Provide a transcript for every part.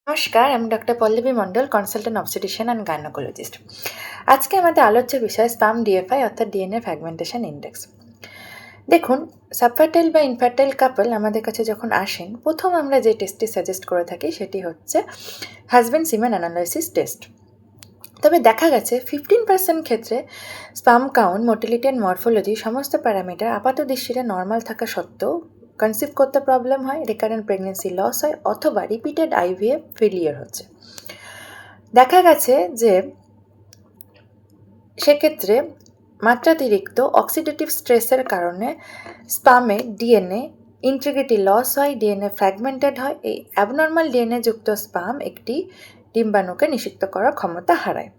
নমস্কার, আমি doctor Pallabi Mondal, consultant obstetrician and gynaecologist. আজকে আমাদের আলোচ্য বিষয় স্পাম ডিএফআই অর্থাৎ ডিএনএ ফ্র্যাগমেন্টেশন ইন্ডেক্স। দেখুন, সাবফার্টাইল বা ইনফার্টাইল কাপল আমাদের কাছে যখন আসেন, প্রথম আমরা যে টেস্টটি সাজেস্ট করে থাকি সেটি হচ্ছে হাজব্যান্ড সিমেন অ্যানালাইসিস টেস্ট। তবে দেখা গেছে 15% ক্ষেত্রে sperm count, motility and morphology সমস্ত প্যারামিটার আপাত দৃষ্টিতে নর্মাল থাকা সত্ত্বেও কনসিভ করতে প্রবলেম হয়, রিকারেন্ট প্রেগনেন্সি লস হয় অথবা রিপিটেড আইভিএফ ফেলিয়ার হচ্ছে। দেখা গেছে যে সেক্ষেত্রে মাত্রাতিরিক্ত অক্সিডেটিভ স্ট্রেসের কারণে স্পামে ডিএনএ ইন্টিগ্রিটি লস হয়, ডিএনএ ফ্র্যাগমেন্টেড হয়। এই অ্যাবনর্মাল ডিএনএ যুক্ত স্পাম একটি ডিম্বাণুকে নিষিক্ত করার ক্ষমতা হারায়।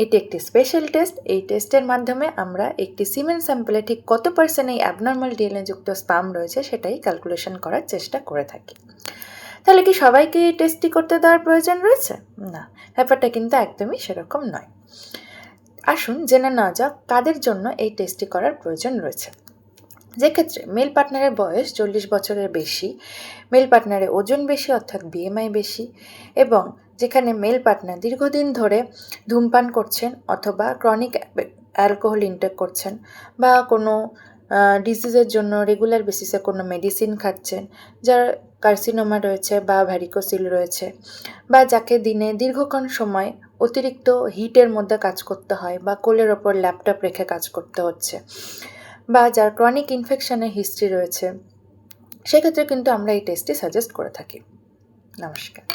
এটি একটি স্পেশাল টেস্ট। এই টেস্টের মাধ্যমে আমরা একটি সিমেন স্যাম্পলে ঠিক কত পার্সেন্ট এই অ্যাবনর্মাল ডিএনএ যুক্ত স্পাম রয়েছে সেটাই ক্যালকুলেশন করার চেষ্টা করে থাকি। তাহলে কি সবাইকে এই টেস্টটি করতে দেওয়ার প্রয়োজন রয়েছে? না, ব্যাপারটা কিন্তু একদমই সেরকম নয়। আসুন জেনে নেওয়া যাক কাদের জন্য এই টেস্টটি করার প্রয়োজন রয়েছে। যে ক্ষেত্রে মেল পার্টনারের বয়স 40 বছরের বেশি, মেল পার্টনারের ওজন বেশি অর্থাৎ বিএমআই বেশি, এবং যেখানে মেল পার্টনার দীর্ঘদিন ধরে ধূমপান করছেন অথবা ক্রনিক অ্যালকোহল ইনটেক করছেন বা কোনো ডিজিজের জন্য রেগুলার বেসিসে কোনো মেডিসিন খাচ্ছেন, যার কার্সিনোমা রয়েছে বা ভ্যারিকোসিল রয়েছে, বা যাকে দিনে দীর্ঘক্ষণ সময় অতিরিক্ত হিটের মধ্যে কাজ করতে হয় বা কোলের ওপর ল্যাপটপ রেখে কাজ করতে হচ্ছে, বা যার ক্রনিক ইনফেকশনের হিস্ট্রি রয়েছে, সেক্ষেত্রে কিন্তু আমরা এই টেস্টটি সাজেস্ট করে থাকি। নমস্কার।